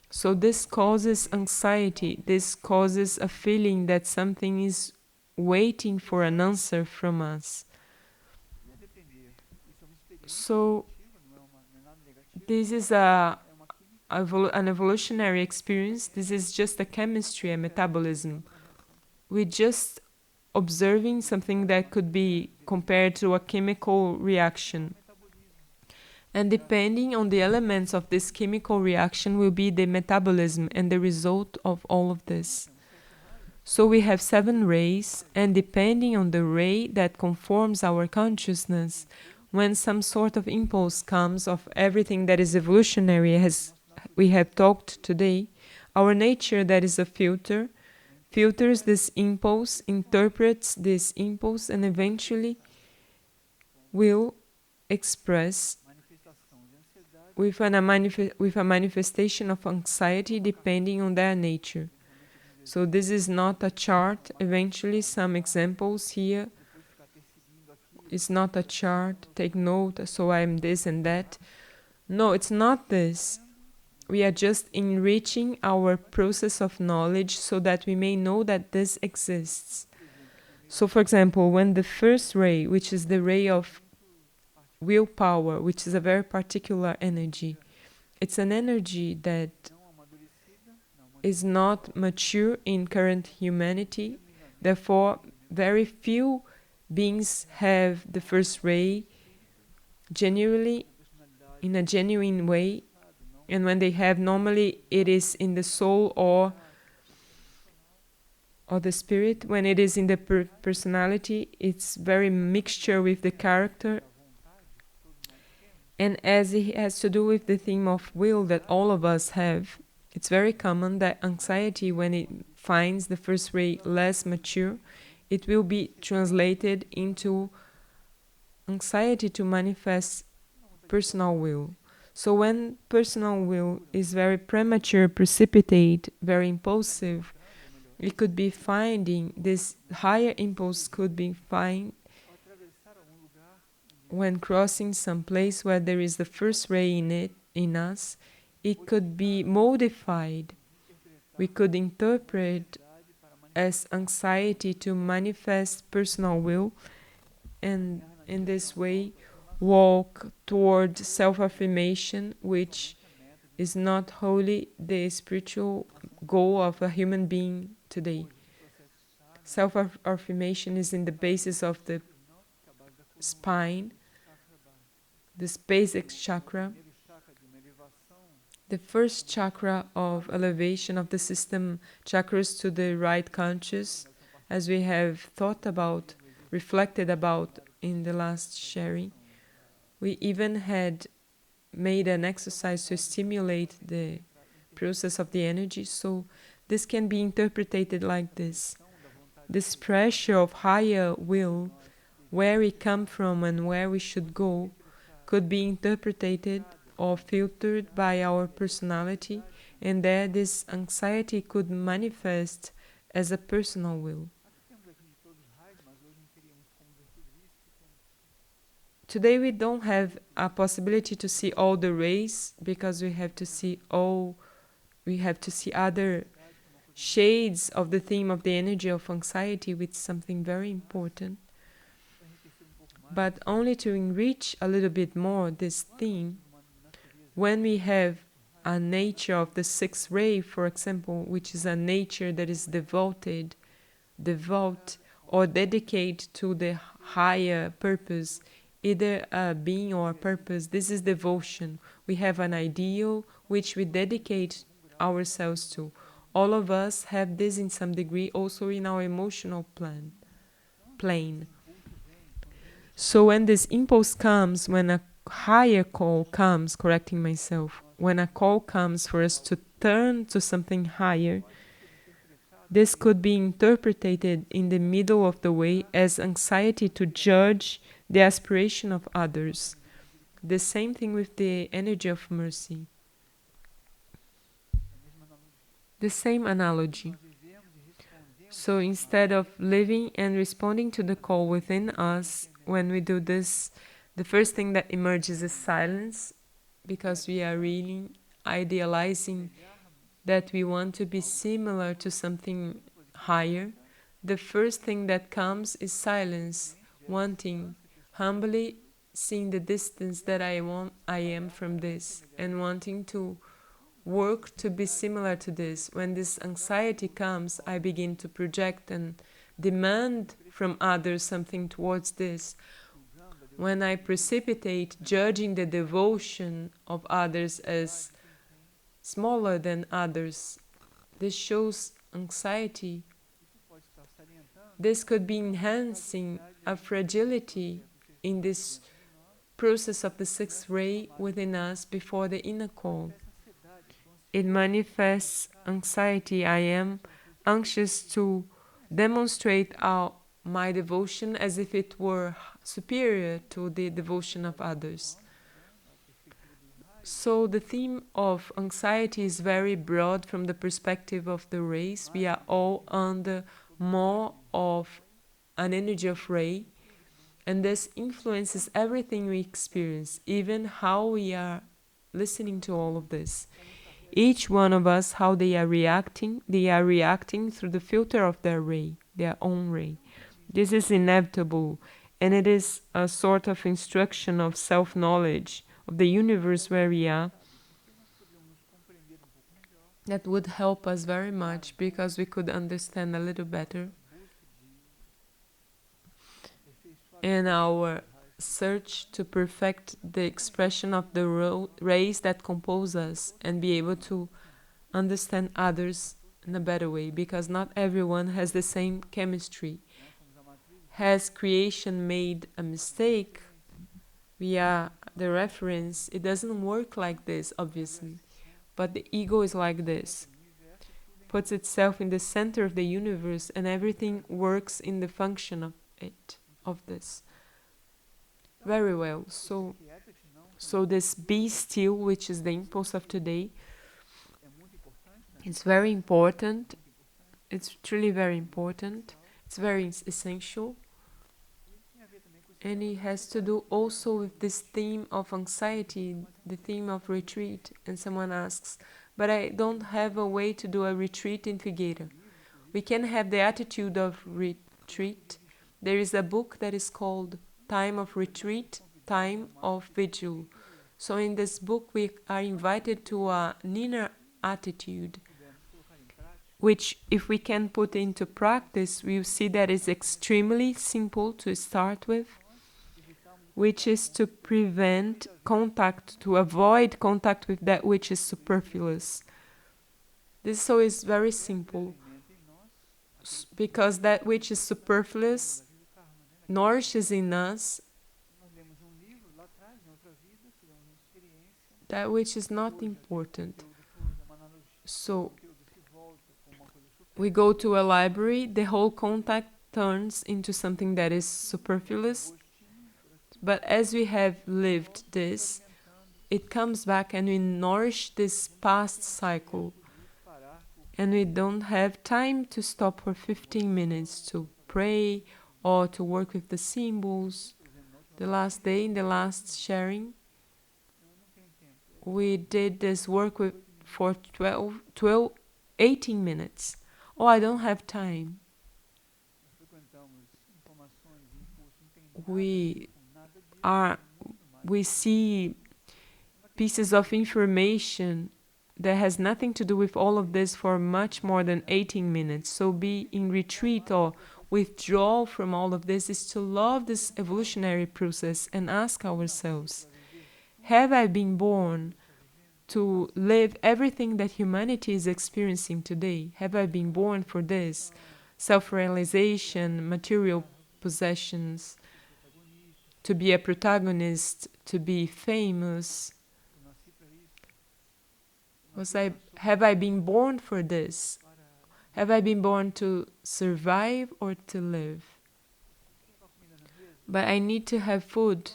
So this causes anxiety, this causes a feeling that something is waiting for an answer from us. So this is an evolutionary experience. This is just a chemistry, a metabolism. We're just observing something that could be compared to a chemical reaction. And depending on the elements of this chemical reaction will be the metabolism and the result of all of this. So we have 7 rays, and depending on the ray that conforms our consciousness, when some sort of impulse comes of everything that is evolutionary, as we have talked today, our nature, that is a filter, filters this impulse, interprets this impulse, and eventually will express with a manifestation of anxiety depending on their nature. So this is not a chart. Eventually, some examples here. It's not a chart. Take note, so I'm this and that. No, it's not this. We are just enriching our process of knowledge so that we may know that this exists. So, for example, when the first ray, which is the ray of willpower, which is a very particular energy, it's an energy that is not mature in current humanity. Therefore, very few beings have the first ray genuinely, in a genuine way. And when they have, normally it is in the soul or the spirit. When it is in the personality, it's very mixture with the character. And as it has to do with the theme of will that all of us have, it's very common that anxiety, when it finds the first ray less mature, it will be translated into anxiety to manifest personal will. So when personal will is very premature, precipitate, very impulsive, it could be finding this higher impulse could be find when crossing some place where there is the first ray in us. It could be modified. We could interpret as anxiety to manifest personal will, and in this way walk toward self-affirmation, which is not wholly the spiritual goal of a human being today. Self-affirmation is in the basis of the spine, this basic chakra, the first chakra of elevation of the system, chakras to the right conscious, as we have thought about, reflected about in the last sharing. We even had made an exercise to stimulate the process of the energy, so this can be interpreted like this. This pressure of higher will, where we come from and where we should go, could be interpreted or filtered by our personality, and there this anxiety could manifest as a personal will. Today we don't have a possibility to see all the rays, because we have to see other shades of the theme of the energy of anxiety, with something very important. But only to enrich a little bit more this theme, when we have a nature of the sixth ray, for example, which is a nature that is devout or dedicated to the higher purpose, either a being or a purpose. This is devotion. We have an ideal which we dedicate ourselves to. All of us have this in some degree also in our emotional plane. So when this impulse comes, when a higher call comes, correcting myself, when a call comes for us to turn to something higher, this could be interpreted in the middle of the way as anxiety to judge the aspiration of others. The same thing with the energy of mercy. The same analogy. So instead of living and responding to the call within us, when we do this, the first thing that emerges is silence, because we are really idealizing that we want to be similar to something higher. The first thing that comes is silence, wanting, humbly seeing the distance that I am from this, and wanting to work to be similar to this. When this anxiety comes, I begin to project and demand from others something towards this. When I precipitate judging the devotion of others as smaller than others, this shows anxiety. This could be enhancing a fragility in this process of the sixth ray within us before the inner call. It manifests anxiety. I am anxious to demonstrate my devotion as if it were superior to the devotion of others. So the theme of anxiety is very broad from the perspective of the race. We are all under more of an energy of ray, and this influences everything we experience, even how we are listening to all of this. Each one of us, how they are reacting through the filter of their ray, their own ray. This is inevitable, and it is a sort of instruction of self-knowledge of the universe where we are that would help us very much, because we could understand a little better in our search to perfect the expression of the rays that compose us and be able to understand others in a better way, because not everyone has the same chemistry. Has creation made a mistake? We are the reference. It doesn't work like this, obviously, but the ego is like this. Puts itself in the center of the universe, and everything works in the function of it, of this. Very well. So this be still, which is the impulse of today, it's very important. It's truly very important. It's very essential. And it has to do also with this theme of anxiety, the theme of retreat. And someone asks, but I don't have a way to do a retreat in Figueira. We can have the attitude of retreat. There is a book that is called Time of Retreat, Time of Vigil. So in this book we are invited to an inner attitude, which if we can put into practice, we'll see that it's extremely simple to start with, which is to prevent contact, to avoid contact with that which is superfluous. This so is very simple, because that which is superfluous nourishes in us that which is not important. So we go to a library, the whole contact turns into something that is superfluous. But as we have lived this, it comes back and we nourish this past cycle. And we don't have time to stop for 15 minutes to pray or to work with the symbols. The last day, in the last sharing, we did this work for 18 minutes. Oh, I don't have time. We see pieces of information that has nothing to do with all of this for much more than 18 minutes. So be in retreat or withdraw from all of this is to love this evolutionary process and ask ourselves, have I been born to live everything that humanity is experiencing today? Have I been born for this? Self-realization, material possessions, to be a protagonist, to be famous? Have I been born for this? Have I been born to survive or to live? But I need to have food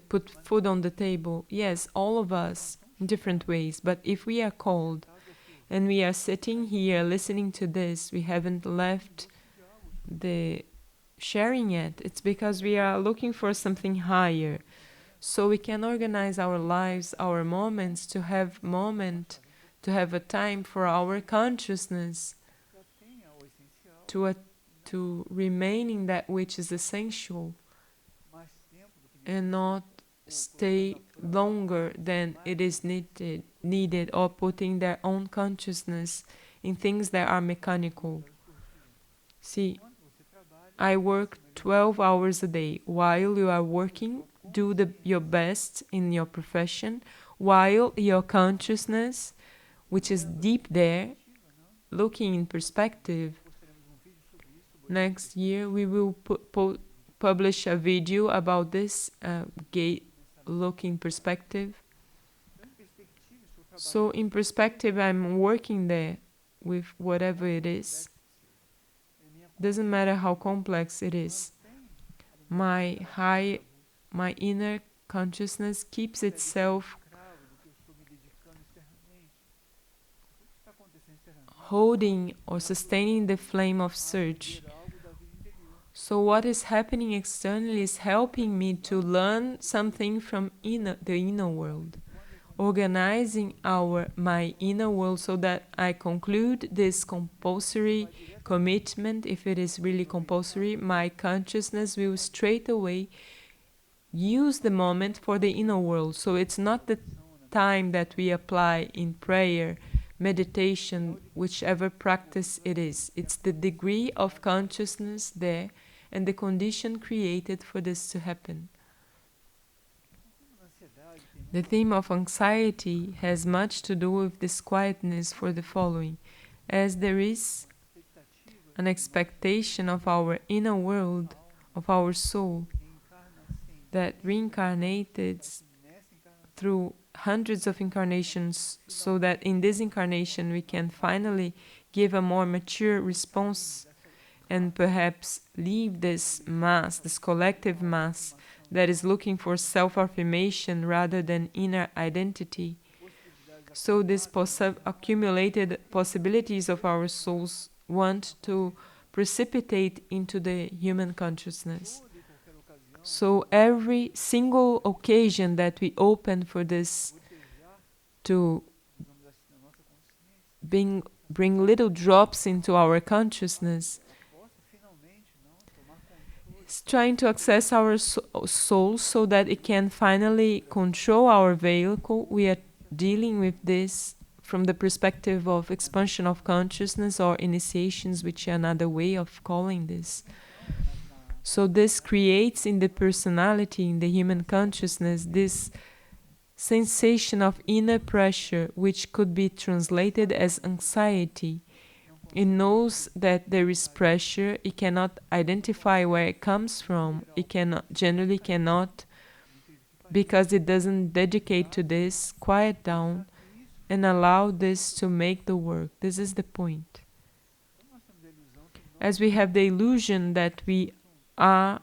put food on the table. Yes, all of us in different ways. But if we are called and we are sitting here listening to this, we haven't left the sharing yet. It's because we are looking for something higher. So we can organize our lives, our moments, to have a time for our consciousness, to remain in that which is essential, and not stay longer than it is needed, or putting their own consciousness in things that are mechanical. See, I work 12 hours a day. While you are working, do your best in your profession, while your consciousness, which is deep there, looking in perspective. Next year we will publish a video about this looking perspective. So in perspective, I'm working there with whatever it is. Doesn't matter how complex it is. My inner consciousness keeps itself holding or sustaining the flame of search. So what is happening externally is helping me to learn something from the inner world, organizing my inner world so that I conclude this compulsory commitment. If it is really compulsory, my consciousness will straight away use the moment for the inner world. So it's not the time that we apply in prayer, meditation, whichever practice it is. It's the degree of consciousness there and the condition created for this to happen. The theme of anxiety has much to do with this quietness for the following. As there is an expectation of our inner world, of our soul, that reincarnated through hundreds of incarnations, so that in this incarnation we can finally give a more mature response and perhaps leave this mass, this collective mass that is looking for self-affirmation rather than inner identity. So these accumulated possibilities of our souls want to precipitate into the human consciousness. So every single occasion that we open for this to bring little drops into our consciousness, it's trying to access our soul so that it can finally control our vehicle. We are dealing with this from the perspective of expansion of consciousness or initiations, which is another way of calling this. So this creates in the personality, in the human consciousness, this sensation of inner pressure, which could be translated as anxiety. It knows that there is pressure. It cannot identify where it comes from. It generally cannot, because it doesn't dedicate to this, quiet down and allow this to make the work. This is the point. As we have the illusion that we are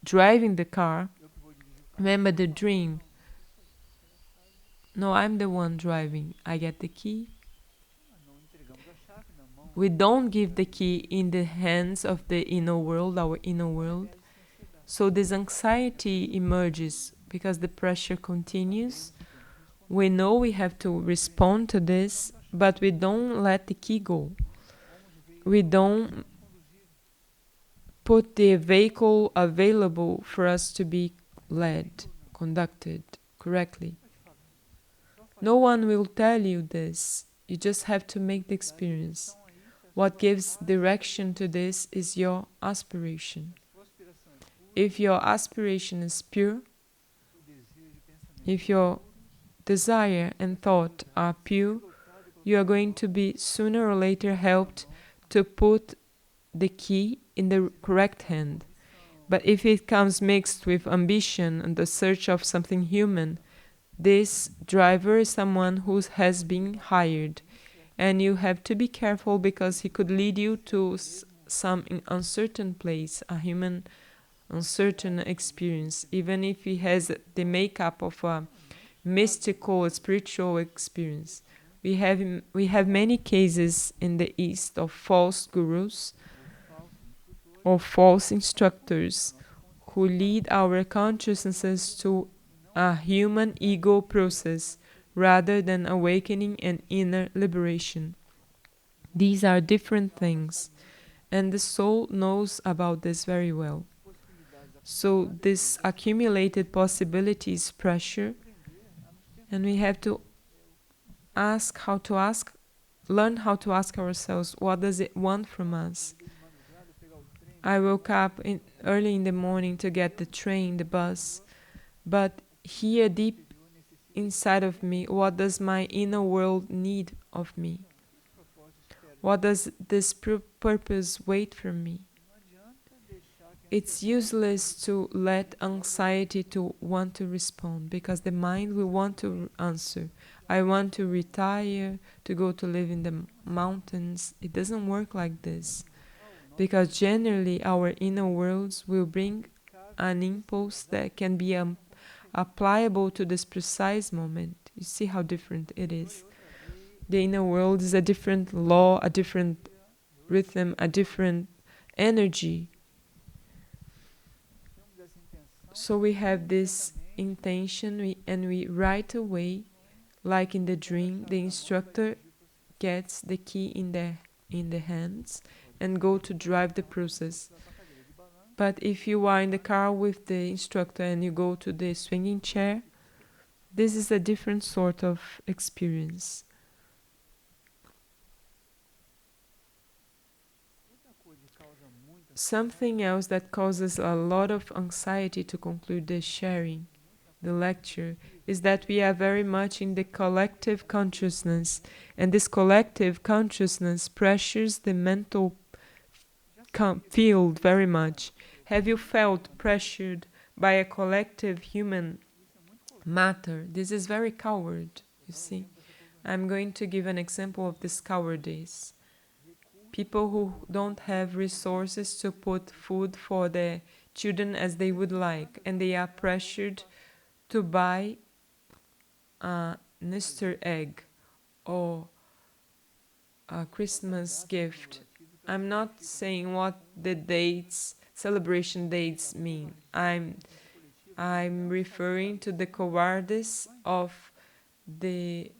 driving the car, remember the dream. No, I'm the one driving. I get the key. We don't give the key in the hands of the inner world, our inner world. So this anxiety emerges because the pressure continues. We know we have to respond to this, but we don't let the key go. We don't put the vehicle available for us to be led, conducted correctly. No one will tell you this. You just have to make the experience. What gives direction to this is your aspiration. If your aspiration is pure, if your desire and thought are pure, you are going to be sooner or later helped to put the key in the correct hand. But if it comes mixed with ambition and the search of something human, this driver is someone who has been hired, and you have to be careful because he could lead you to some uncertain place, a human uncertain experience, even if he has the makeup of a mystical, spiritual experience. We have many cases in the East of false gurus or false instructors who lead our consciousnesses to a human ego process rather than awakening and inner liberation. These are different things, and the soul knows about this very well. So, this accumulated possibilities pressure, and we have to learn how to ask ourselves, what does it want from us? I woke up early in the morning to get the train, the bus, but here deep inside of me, what does my inner world need of me? What does this purpose wait from me? It's useless to let anxiety to want to respond because the mind will want to answer. I want to retire, to go to live in the mountains. It doesn't work like this because generally our inner worlds will bring an impulse that can be applicable to this precise moment. You see how different it is. The inner world is a different law, a different rhythm, a different energy. So we have this intention, and we right away, like in the dream, the instructor gets the key in the hands and go to drive the process. But if you are in the car with the instructor and you go to the swinging chair, this is a different sort of experience. Something else that causes a lot of anxiety to conclude the sharing, the lecture, is that we are very much in the collective consciousness, and this collective consciousness pressures the mental field very much. Have you felt pressured by a collective human matter? This is very coward, you see. I'm going to give an example of this cowardice. People who don't have resources to put food for their children as they would like, and they are pressured to buy a Easter egg or a Christmas gift. I'm not saying what the dates, celebration dates mean. I'm referring to the cowardice of the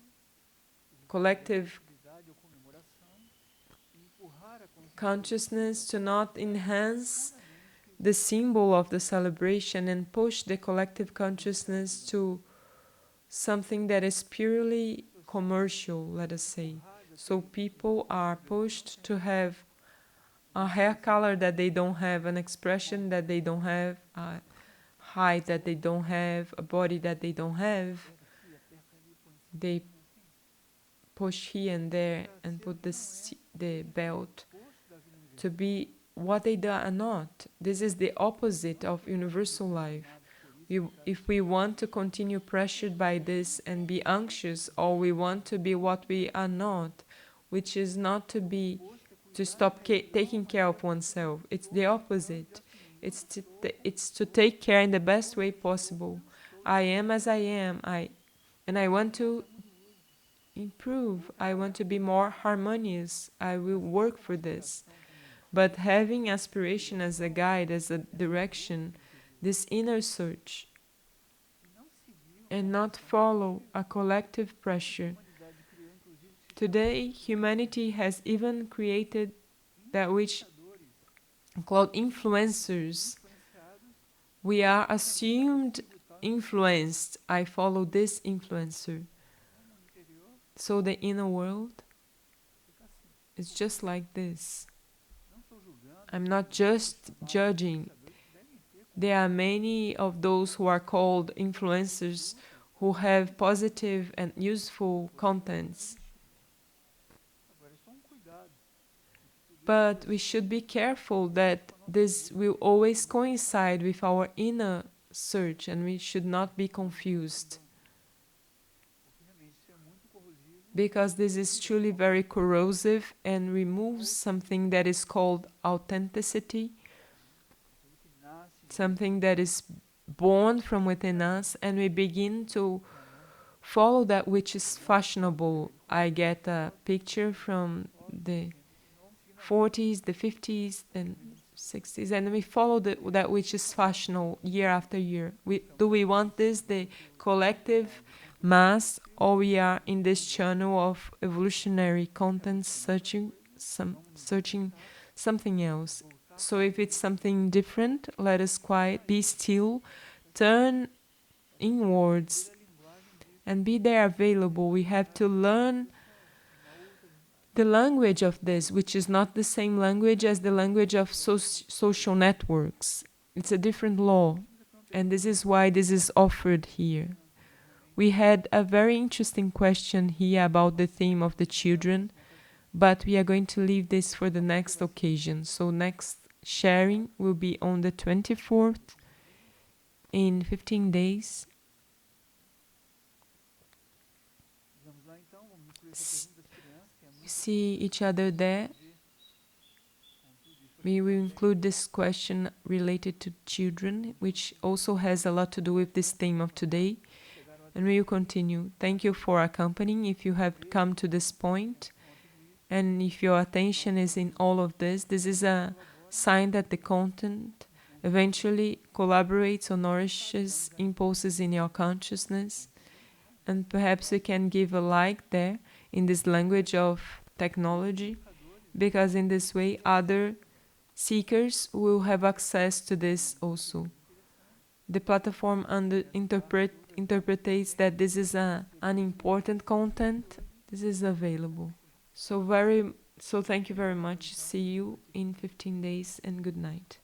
collective consciousness to not enhance the symbol of the celebration and push the collective consciousness to something that is purely commercial, let us say. So people are pushed to have a hair color that they don't have, an expression that they don't have, a height that they don't have, a body that they don't have. They push here and there and put the belt to be what they are not. This is the opposite of universal life. If we want to continue pressured by this and be anxious, or we want to be what we are not, which is not to stop taking care of oneself. It's the opposite. It's to take care in the best way possible. I am as I am. And I want to improve. I want to be more harmonious. I will work for this. But having aspiration as a guide, as a direction, this inner search, and not follow a collective pressure. Today, humanity has even created that which called influencers. We are assumed influenced. I follow this influencer. So the inner world It's just like this. I'm not just judging. There are many of those who are called influencers who have positive and useful contents. But we should be careful that this will always coincide with our inner search, and we should not be confused. Because this is truly very corrosive and removes something that is called authenticity, something that is born from within us, and we begin to follow that which is fashionable. I get a picture from the 40s, the 50s, then 60s, and we follow that which is fashionable year after year. Do we want this, the collective mass, or we are in this channel of evolutionary content searching something else? So if it's something different, let us quiet, be still, turn inwards, and be there available. We have to learn the language of this, which is not the same language as the language of social networks. It's a different law, and this is why this is offered here. We had a very interesting question here about the theme of the children, but we are going to leave this for the next occasion. So next sharing will be on the 24th in 15 days. See each other there. We will include this question related to children, which also has a lot to do with this theme of today. And we will continue. Thank you for accompanying if you have come to this point. And if your attention is in all of this, this is a sign that the content eventually collaborates or nourishes impulses in your consciousness. And perhaps we can give a like there in this language of technology, because in this way other seekers will have access to this also. The platform interprets that this is an important content. This is available. So thank you very much. See you in 15 days, and good night.